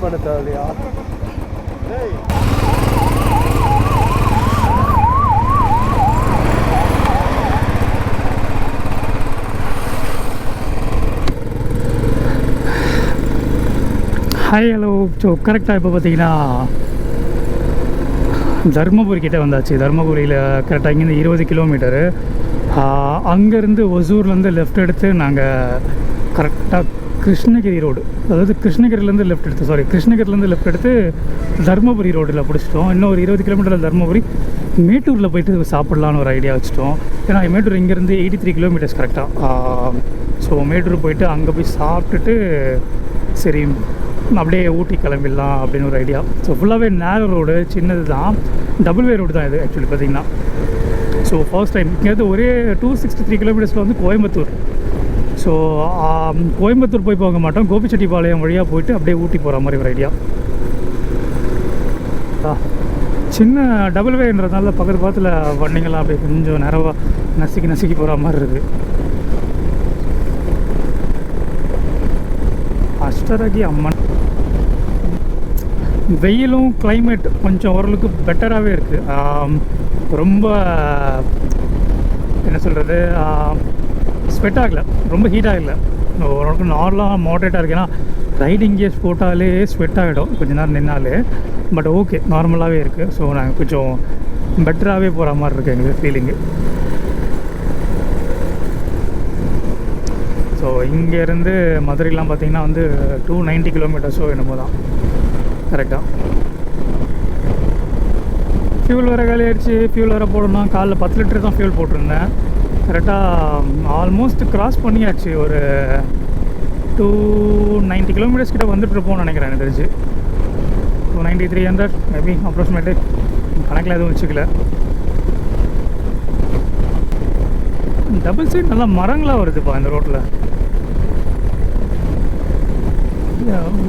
பண்ண தேவையா? Hi hello. So கரெக்டாக இப்போ பார்த்தீங்கன்னா தருமபுரி கிட்டே வந்தாச்சு. தருமபுரியில் கரெக்டாக இங்கேருந்து 20 கிலோமீட்டரு. அங்கேருந்து ஒசூர்லேருந்து லெஃப்ட் எடுத்து நாங்கள் கரெக்டாக கிருஷ்ணகிரி ரோடு, அதாவது கிருஷ்ணகிரிலேருந்து லெஃப்ட் எடுத்து தருமபுரி ரோட்டில் பிடிச்சிட்டோம். இன்னும் ஒரு 20 கிலோமீட்டரில் தருமபுரி மேட்டூரில் போய்ட்டு சாப்பிட்லான்னு ஒரு ஐடியா வச்சுட்டோம். ஏன்னா மேட்டூர் இங்கேருந்து 83 கிலோமீட்டர்ஸ் கரெக்டாக. ஸோ மேட்டூர் போயிட்டு அங்கே போய் சாப்பிட்டுட்டு சரி அப்படியே ஊட்டி கிளம்பிடலாம் அப்படின்னு ஒரு ஐடியா. ஸோ ஃபுல்லாகவே நேரோ ரோடு, சின்னது தான், டபுள் வே ரோடு தான் இது ஆக்சுவலி பார்த்திங்கன்னா. ஸோ ஃபர்ஸ்ட் டைம் இங்கேருந்து ஒரே 263 கிலோமீட்டர்ஸில் வந்து கோயம்புத்தூர். ஸோ கோயம்புத்தூர் போய் போக மாட்டோம், கோபிச்செட்டிப்பாளையம் வழியாக போயிட்டு அப்படியே ஊட்டி போகிற மாதிரி ஒரு ஐடியா. சின்ன டபுள் வேன்றதுனால பக்கத்தில் வண்டிங்கெல்லாம் அப்படியே கொஞ்சம் நேரமாக நசுக்கி போகிற மாதிரி இருக்குது. அஷ்டரகி அம்மன். வெயிலும் கிளைமேட் கொஞ்சம் ஓரளவுக்கு பெட்டராகவே இருக்குது. ரொம்ப என்ன சொல்கிறது, ஸ்வெட் ஆகலை, ரொம்ப ஹீட் ஆகலை, ஓரளவுக்கு நார்மலாக மாடரேட்டாக இருக்குது. ஏன்னா ரைடிங் கேஸ் போட்டாலே ஸ்வெட் ஆகிடும் கொஞ்ச நேரம் நின்னாலே. பட் ஓகே, நார்மலாகவே இருக்குது. ஸோ நாங்கள் கொஞ்சம் பெட்டராகவே போகிற மாதிரி இருக்குது எங்களுக்கு ஃபீலிங்கு. ஸோ இங்கேருந்து மதுரைலாம் பார்த்திங்கன்னா வந்து 290 கிலோமீட்டர்ஸோ என்னமோ தான் கரெக்டாக. ஃபியூல் வேறு காலி ஆகிடுச்சு. ஃபியூல் வேறு போடணும். காலைல 10 லிட்டர் தான் ஃபியூல் போட்டிருந்தேன். கரெக்டாக ஆல்மோஸ்ட் கிராஸ் பண்ணியாச்சு. ஒரு 290 கிலோமீட்டர்ஸ் கிட்ட வந்துட்டுருப்போம்னு நினைக்கிறேன் எனக்கு தெரிஞ்சு. 290 300 மேபி அப்ராக்சிமேட்டு, கணக்கில் எதுவும் வச்சுக்கல. டபுள் சைட் நல்லா மரங்களாக வருதுப்பா இந்த ரோட்டில்,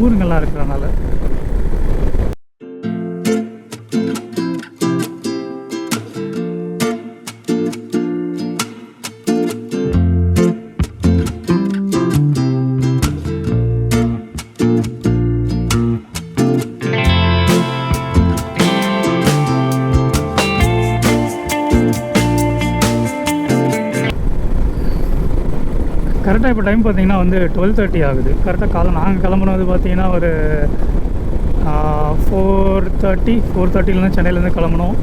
ஊருங்கள்லாம் இருக்கிறனால. கரெக்டாக இப்போ டைம் பார்த்திங்கன்னா வந்து 12:30 ஆகுது. கரெக்டாக காலம் நாங்கள் கிளம்புனது பார்த்திங்கன்னா ஒரு 4:30 சென்னையிலேருந்து கிளம்பணும்.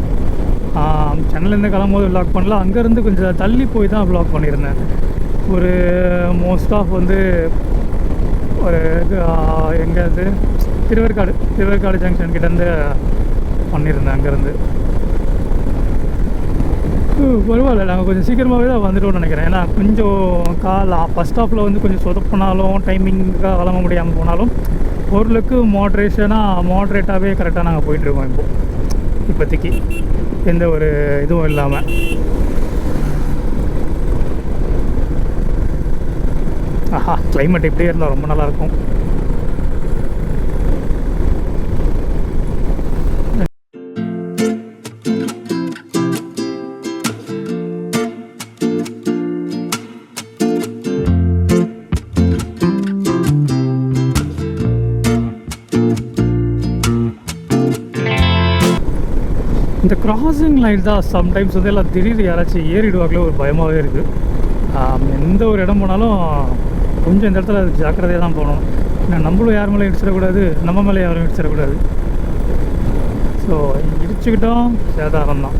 சென்னையிலேருந்து கிளம்பும்போது விளாக் பண்ணல, அங்கேருந்து கொஞ்சம் தள்ளி போய் தான் விளாக் பண்ணியிருந்தேன். ஒரு மோஸ்ட் ஆஃப் வந்து ஒரு எங்கேருந்து திருவேற்காடு ஜங்ஷன் கிட்டேருந்து பண்ணியிருந்தேன். அங்கேருந்து பரவாயில்ல, நாங்கள் கொஞ்சம் சீக்கிரமாகவே தான் வந்துட்டோம்னு நினைக்கிறேன். ஏன்னா கொஞ்சம் ஃபஸ்ட் ஸ்டாப்பில் வந்து கொஞ்சம் சொதப்பினாலும், டைமிங்காக கிளம்ப முடியாமல் போனாலும் ஓரளவுக்கு மாட்ரேட்டாகவே கரெக்டாக நாங்கள் போயிட்டுருக்கோம் இப்போதைக்கு, எந்த ஒரு இதுவும் இல்லாமல். ஆஹா, கிளைமேட் இப்படியே இருந்தால் ரொம்ப நல்லாயிருக்கும். இந்த கிராசிங் லைன் தான் சம்டைம்ஸ் வந்து எல்லாம் திடீர்னு யாராச்சும் ஏறிடுவாங்களே ஒரு பயமாகவே இருக்குது. எந்த ஒரு இடம் போனாலும் கொஞ்சம் இந்த இடத்துல ஜாக்கிரதையாக தான் போகணும். ஏன்னா நம்மளும் யார் மேலே இடிச்சிடக்கூடாது, நம்ம மேலே யாரும் இடிச்சிடக்கூடாது. ஸோ இடிச்சுக்கிட்டோம் சேதாரம் தான்.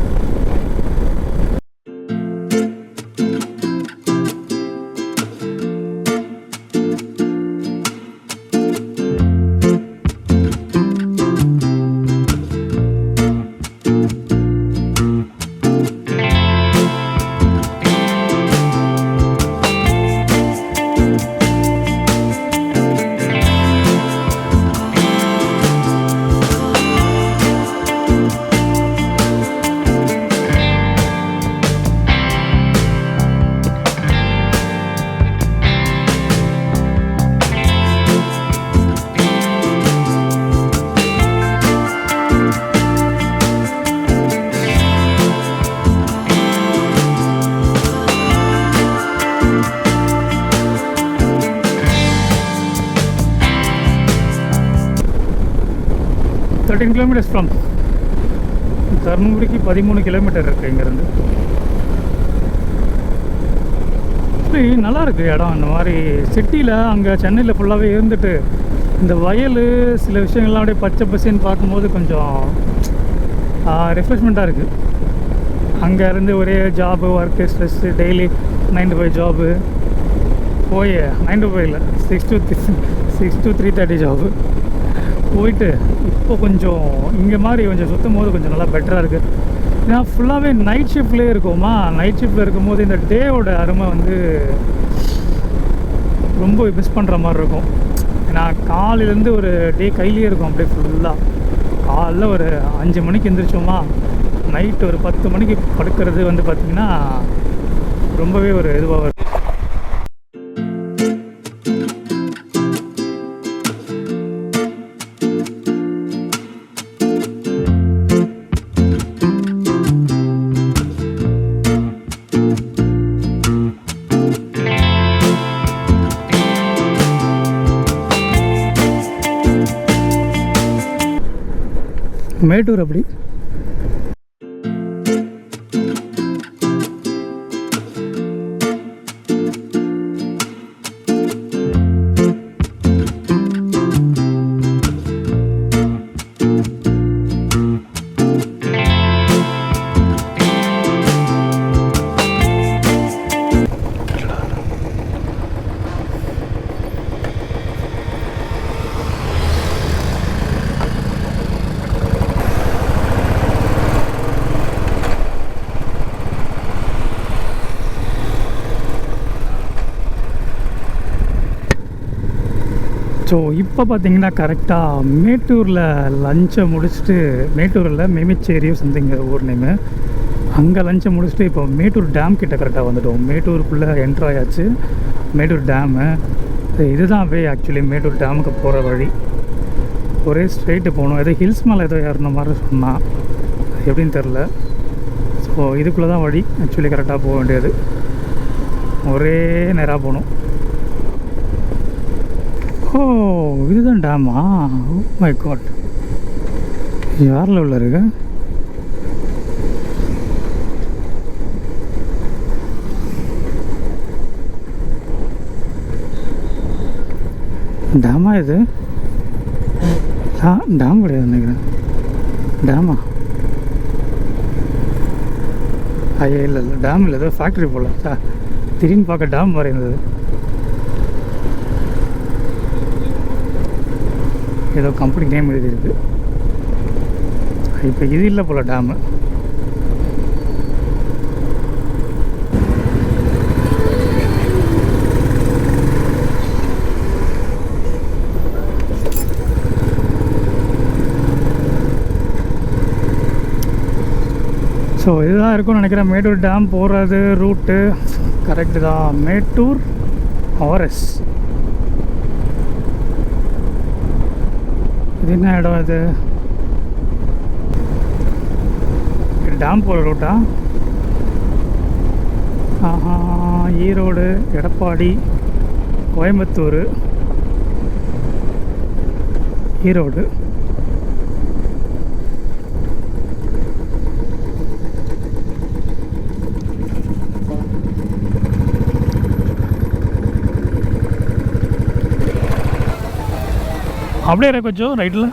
13 kilometers ஃப்ரம் தருமபுரிக்கு 13 கிலோமீட்டர் இருக்குது இங்கேருந்து. நல்லா இருக்குது இடம். இந்த மாதிரி சிட்டியில் அங்கே சென்னையில் ஃபுல்லாகவே இருந்துட்டு இந்த வயல் சில விஷயங்கள்லாம் அப்படியே பச்சை பசேன்னு பார்க்கும்போது கொஞ்சம் ரெஃப்ரெஷ்மெண்ட்டாக இருக்குது. அங்கே இருந்து ஒரே job, work, stress, daily 9 to 5 job போய் 9 to 5 இல்லை 6 to 3:30 ஜாபு போயிட்டு இப்போ கொஞ்சம் இங்கே மாதிரி கொஞ்சம் சுற்றும் போது கொஞ்சம் நல்லா பெட்டராக இருக்குது. ஏன்னா ஃபுல்லாகவே நைட் ஷிஃப்ட்லேயே இருக்கோமா. நைட் ஷிஃப்ட்டில் இருக்கும்போது இந்த டேவோட அருமை வந்து ரொம்ப மிஸ் பண்ணுற மாதிரி இருக்கும். ஏன்னா காலையிலேருந்து ஒரு டே கையிலே இருக்கும். அப்படியே ஃபுல்லாக காலைல ஒரு 5 மணிக்கு எழுந்திரிச்சோமா, நைட்டு ஒரு 10 மணிக்கு படுக்கிறது வந்து பார்த்திங்கன்னா ரொம்பவே ஒரு இதுவாக வருது. மேட்டூர் அப்படி ஸோ இப்போ பார்த்தீங்கன்னா கரெக்டாக மேட்டூரில் லஞ்சை முடிச்சுட்டு, மேட்டூரில் மெமிச்சேரியோ சம்திங் ஊர் நேமு, அங்கே லஞ்சை முடிச்சுட்டு இப்போ மேட்டூர் டேம் கிட்ட கரெக்டாக வந்துட்டோம். மேட்டூருக்குள்ளே என்ட்ரு ஆயாச்சு. மேட்டூர் டேமு இதுதான் வே. ஆக்சுவலி மேட்டூர் டேமுக்கு போகிற வழி ஒரே ஸ்ட்ரெயிட்டு போகணும். ஏதோ ஹில்ஸ் மேலே ஏதோ ஏறின மாதிரி சொன்னால் எப்படின்னு தெரில. ஸோ இதுக்குள்ளே தான் வழி. ஆக்சுவலி கரெக்டாக போக வேண்டியது ஒரே நேராக போகணும். ஓ இதுதான் டேமா? ஓ மை காட், யார் லெவலில் இருக்கு? டேமா இது? டேம் கிடையாது நினைக்கிறேன். டேமா? ஐயா இல்லை இல்லை, டேம் இல்லை, ஏதோ ஃபேக்ட்ரி போல். திடீர்னு பார்க்க டேம் மாதிரி இருந்தது. ஏதோ கம்பெனி நேம் எழுதியிருக்கு. இப்போ இது இல்லை போல் டேமு. ஸோ இதுதான் இருக்கும்னு நினைக்கிறேன். மேட்டூர் டேம் போகிறது ரூட்டு கரெக்டு தான். மேட்டூர் ஆர்எஸ். இது என்ன இடம்? இது டேம் போகிற ரூட்டா? ஈரோடு, எடப்பாடி, கோயம்புத்தூர், ஈரோடு. அப்படியே இருக்கு கொஞ்சம் ரைட்டில்.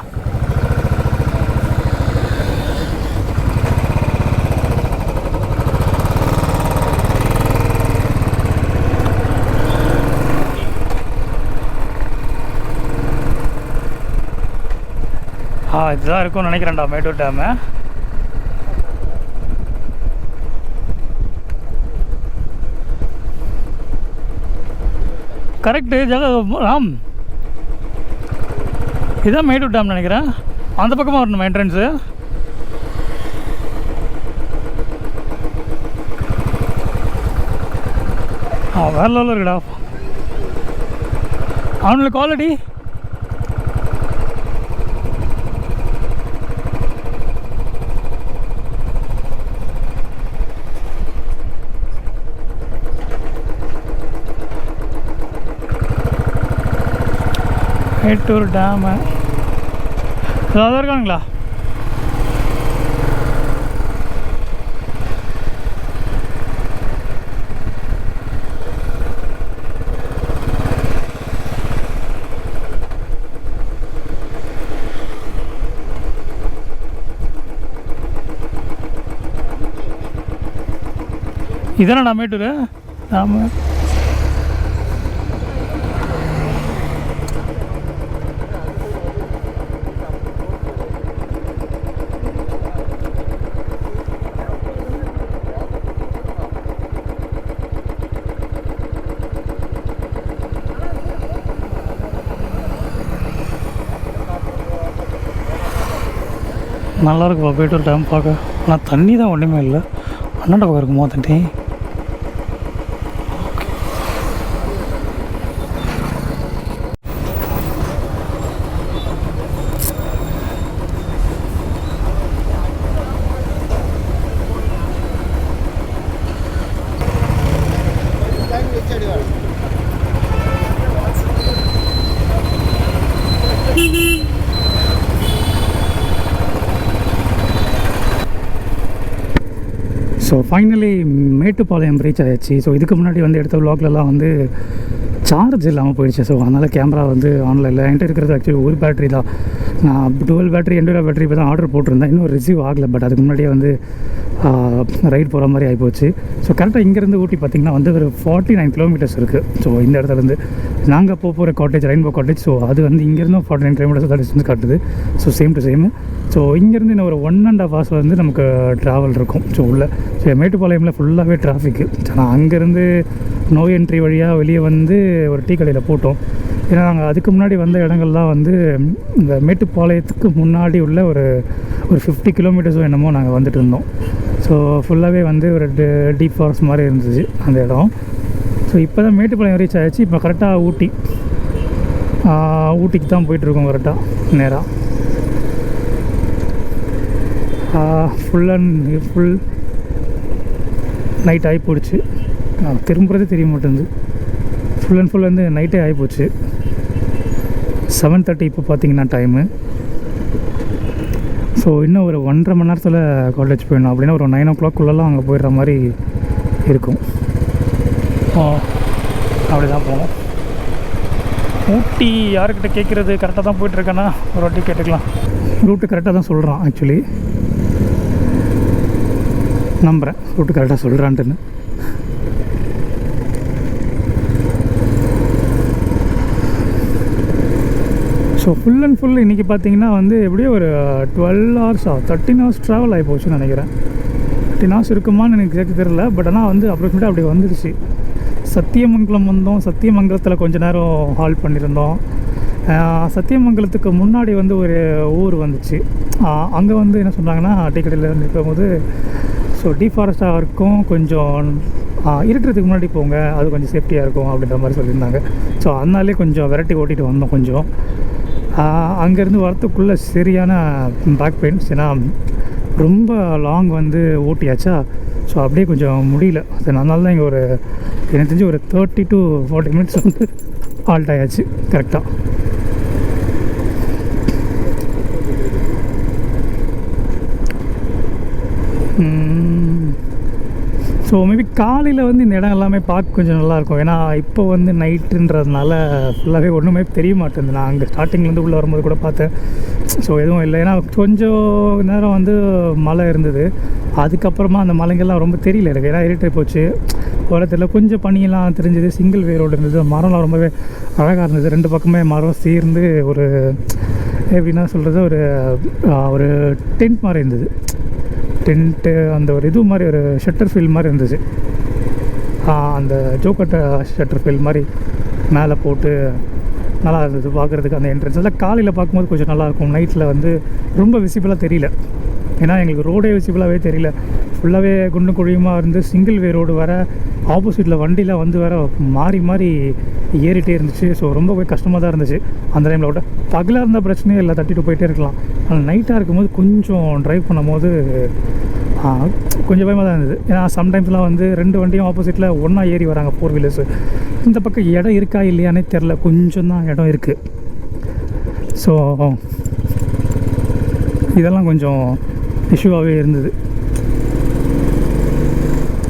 இதுதான் இருக்கும்னு நினைக்கிறேன்டா மேட்டூர் டேமு. கரெக்டு ராம், இதுதான் மேட்டூர் டேம் நினைக்கிறேன். அந்த பக்கமாக வரணும் என்ட்ரன்ஸு. வேறு லெவலில் இருக்குடா. அவனுக்கு குவாலிட்டி மேட்டூர் டேமு. அதான் இருக்கானுங்களா? இதானடா மேட்டூர்? ஆமாம். நல்லாயிருக்குப்பா போய்ட்டு ஒரு டைம் பார்க்க. ஆனால் தண்ணி தான் ஒன்றுமே இல்லை. அண்ணாண்ட பக்கம் இருக்குமோ தண்ணி? ஸோ ஃபைனலி மேட்டுப்பாளையம் ரீச் ஆகிடுச்சு. ஸோ இதுக்கு முன்னாடி வந்து எடுத்த விலாக்லலாம் வந்து சார்ஜ் இல்லாமல் போயிடுச்சு. ஸோ அதனால் கேமரா வந்து ஆனில் இல்லை. என்கிட்ட இருக்கிறது ஆக்சுவலி ஒரு பேட்டரி தான். நான் 12 பேட்டரி எண்டோரா பேட்டரி இப்போ தான் ஆர்டர் போட்டிருந்தேன். இன்னும் ரிசீவ் ஆகலை. பட் அதுக்கு முன்னாடியே வந்து ரைட் போகிற மாதிரி ஆகிப்போச்சு. ஸோ கரெக்டாக இங்கேருந்து ஊட்டி பார்த்திங்கன்னா வந்து ஒரு 49 கிலோமீட்டர்ஸ் இருக்குது. ஸோ இந்த இடத்துலேருந்து நாங்கள் போகிற காட்டேஜ் ரெயின்போ காட்டேஜ். ஸோ அது வந்து இங்கேருந்து 49 கிலோமீட்டர்ஸ் தான் டிஸ்டன்ஸ் காட்டுது. So same to same. So இங்கேருந்து இன்னும் ஒரு 1.5 hours வந்து நமக்கு ட்ராவல் இருக்கும். ஸோ உள்ள ஸோ மேட்டுப்பாளையமில் ஃபுல்லாகவே டிராஃபிக்கு. நான் அங்கேருந்து நோ என்ட்ரி வழியாக வெளியே வந்து ஒரு டீ கடையில் போட்டோம். ஏன்னா நாங்கள் அதுக்கு முன்னாடி வந்த இடங்கள்லாம் வந்து இந்த மேட்டுப்பாளையத்துக்கு முன்னாடி உள்ள ஒரு 50 கிலோமீட்டர்ஸோ என்னமோ நாங்கள் வந்துட்டு இருந்தோம். ஸோ ஃபுல்லாகவே வந்து ஒரு டீப் ஃபாரஸ்ட் மாதிரி இருந்துச்சு அந்த இடம். ஸோ இப்போ தான் மேட்டுப்பாளையம் ரீச் ஆகிடுச்சு. இப்போ கரெக்டாக ஊட்டிக்கு தான் போயிட்டுருக்கோம். கரெக்டாக நேராக ஃபுல் நைட் ஆகி போயிடுச்சு. திரும்புறதே தெரிய மாட்டேங்குது. ஃபுல் அண்ட் ஃபுல் வந்து நைட்டே ஆகிப்போச்சு. 7:30 இப்போ பார்த்திங்கன்னா டைமு. ஸோ இன்னும் ஒரு 1.5 மணி நேரத்தில் காலேஜ் போயிடணும். அப்படின்னா ஒரு 9 o'clock அங்கே போயிடுற மாதிரி இருக்கும். அப்படி தான் போகணும். ஊட்டி யாருக்கிட்ட கேட்குறது? கரெக்டாக தான் போயிட்டுருக்கேன்னா ஒரு வாட்டி கேட்டுக்கலாம். ரூட்டு கரெக்டாக தான் சொல்கிறான். ஆக்சுவலி நம்புகிறேன் ரூட்டு கரெக்டாக சொல்கிறான்ட்டுன்னு. ஸோ ஃபுல் அண்ட் ஃபுல் இன்றைக்கி பார்த்தீங்கன்னா வந்து எப்படியோ ஒரு 12 hours 13 hours ட்ராவல் ஆகி போச்சுன்னு நினைக்கிறேன். 13 hours இருக்குமான்னு எனக்கு சேர்த்து தெரில. பட் ஆனால் வந்து அப்புறமேட்டு அப்படி வந்துடுச்சு. சத்தியமங்கலம் வந்தோம். சத்தியமங்கலத்தில் கொஞ்சம் நேரம் ஹால் பண்ணியிருந்தோம். சத்தியமங்கலத்துக்கு முன்னாடி வந்து ஒரு ஊர் வந்துச்சு. அங்கே வந்து என்ன சொன்னாங்கன்னா டீக்கடையில் இருக்கும்போது ஸோ டீஃபாரஸ்ட்டாக இருக்கும், கொஞ்சம் இருட்டுறதுக்கு முன்னாடி போங்க, அது கொஞ்சம் சேஃப்டியாக இருக்கும் அப்படின்ற மாதிரி சொல்லியிருந்தாங்க. ஸோ அதனாலே கொஞ்சம் விரட்டி ஓட்டிகிட்டு வந்தோம். கொஞ்சம் அங்கேருந்து வரத்துக்குள்ளே சரியான பேக் பெயின்ஸ். ஏன்னா ரொம்ப லாங் வந்து ஓட்டியாச்சா. ஸோ அப்படியே கொஞ்சம் முடியல. அதனால தான் இங்கே ஒரு எனக்கு தெரிஞ்சு ஒரு 30 to 40 minutes வந்து ஆல்ட் ஆயாச்சு கரெக்டாக. ஸோ மேபி காலையில் வந்து இந்த இடம் எல்லாமே பார்க்க கொஞ்சம் நல்லாயிருக்கும். ஏன்னா இப்போ வந்து நைட்டுன்றதுனால ஃபுல்லாகவே ஒன்றுமே தெரிய மாட்டேங்குது. நான் அங்கே ஸ்டார்டிங்லேருந்து உள்ளே வரும்போது கூட பார்த்தேன். ஸோ எதுவும் இல்லை. ஏன்னா கொஞ்சம் நேரம் வந்து மழை இருந்தது. அதுக்கப்புறமா அந்த மலைங்கள்லாம் ரொம்ப தெரியல எனக்கு. ஏன்னா இருட்டே போச்சு. உலகத்தில் கொஞ்சம் பனியெல்லாம் தெரிஞ்சது. சிங்கிள் வே ரோடு இருந்தது. மரம்லாம் ரொம்பவே அழகாக இருந்தது. 2 பக்கமே மரம் சேர்ந்து ஒரு எப்படின்னா சொல்கிறது ஒரு டென்ட் மாதிரி இருந்தது. டென்ட்டு அந்த ஒரு இது மாதிரி ஒரு ஷட்டர் ஃபீல் மாதிரி இருந்துச்சு. அந்த ஜோக்கட்ட ஷட்டர் ஃபீல் மாதிரி மேலே போட்டு நல்லா இருந்தது பார்க்குறதுக்கு. அந்த என்ட்ரன்ஸ் எல்லாம் காலையில் பார்க்கும்போது கொஞ்சம் நல்லாயிருக்கும். நைட்டில் வந்து ரொம்ப விசிபிளாக தெரியல. ஏன்னா எங்களுக்கு ரோடே விசிபிளாகவே தெரியல. ஃபுல்லாகவே குண்டு குழியுமாக இருந்து சிங்கிள் வே ரோடு வர ஆப்போசிட்டில் வண்டியில் வந்து வேறு மாறி மாறி ஏறிட்டே இருந்துச்சு. ஸோ ரொம்ப கஷ்டமாக தான் இருந்துச்சு அந்த டைமில். விட பகலாக இருந்தால் பிரச்சனையே இல்லை, தட்டிட்டு போயிட்டே இருக்கலாம். ஆனால் நைட்டாக இருக்கும்போது கொஞ்சம் ட்ரைவ் பண்ணும்போது கொஞ்சம் பயமாக தான் இருந்தது. ஏன்னா சம்டைம்ஸ்லாம் வந்து 2 வண்டியும் ஆப்போசிட்டில் ஒன்றா ஏறி வராங்க 4 வீலர்ஸு. இந்த பக்கம் இடம் இருக்கா இல்லையானே தெரில. கொஞ்சம் தான் இடம் இருக்குது. ஸோ இதெல்லாம் கொஞ்சம் இஷ்யூவாகவே இருந்தது.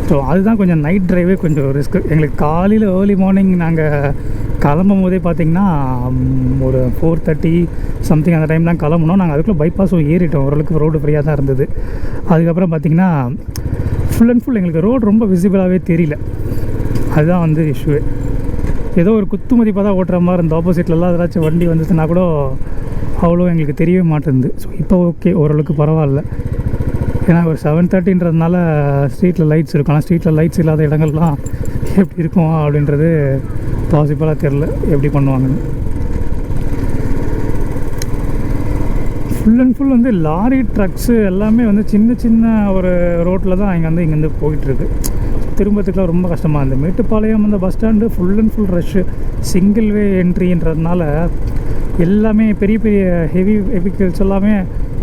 ஸோ அதுதான் கொஞ்சம் நைட் ட்ரைவே கொஞ்சம் ரிஸ்க்கு. எங்களுக்கு காலையில் ஏர்லி மார்னிங் நாங்கள் கிளம்பும் போதே பார்த்திங்கன்னா ஒரு 4:30 சம்திங் அந்த டைம் தான் கிளம்புனோம். நாங்கள் அதுக்குள்ளே பைபாஸும் ஏறிட்டோம், ஓரளவுக்கு ரோடு ஃப்ரீயாக தான் இருந்தது. அதுக்கப்புறம் பார்த்திங்கன்னா ஃபுல் அண்ட் ஃபுல் எங்களுக்கு ரோடு ரொம்ப விசிபிளாகவே தெரியல. அதுதான் வந்து இஷ்யூவே. ஏதோ ஒரு குத்து மதிப்பாக தான் ஓட்டுற மாதிரி இருந்த ஆப்போசிட்லலாம் ஏதாச்சும் வண்டி வந்துச்சுன்னா கூட அவ்வளோ எங்களுக்கு தெரியவே மாட்டேங்குது. ஸோ இப்போ ஓகே, ஓரளவுக்கு பரவாயில்ல. ஏன்னா ஒரு 7:30ன்றதுனால ஸ்ட்ரீட்டில் லைட்ஸ் இருக்கும். ஆனால் ஸ்ட்ரீட்டில் லைட்ஸ் இல்லாத இடங்கள்லாம் எப்படி இருக்கும் அப்படின்றது பாசிபிளாக தெரில, எப்படி பண்ணுவாங்கன்னு. ஃபுல் அண்ட் ஃபுல் வந்து லாரி ட்ரக்ஸு எல்லாமே வந்து சின்ன சின்ன ஒரு ரோட்டில் தான் இங்கேருந்து போயிட்டுருக்கு. திரும்பத்துக்குலாம் ரொம்ப கஷ்டமாக இருந்தது. மேட்டுப்பாளையம் அந்த bus stand full and full rush, single way என்ட்ரின்றதுனால எல்லாமே பெரிய பெரிய ஹெவி வெஹிக்கிள்ஸ் எல்லாமே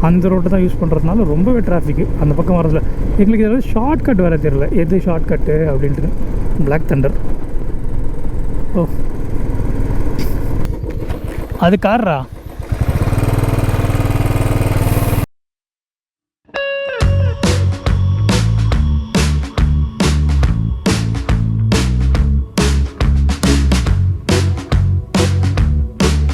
அந்த ரோட்டை தான் யூஸ் பண்ணுறதுனால ரொம்பவே டிராஃபிக்கு அந்த பக்கம் வரதில்ல. எங்களுக்கு ஏதாவது ஷார்ட் கட் வேறு தெரியல, எது ஷார்ட் கட்டு அப்படின்ட்டு. பிளாக் தண்டர், ஓ அது கார்ரா.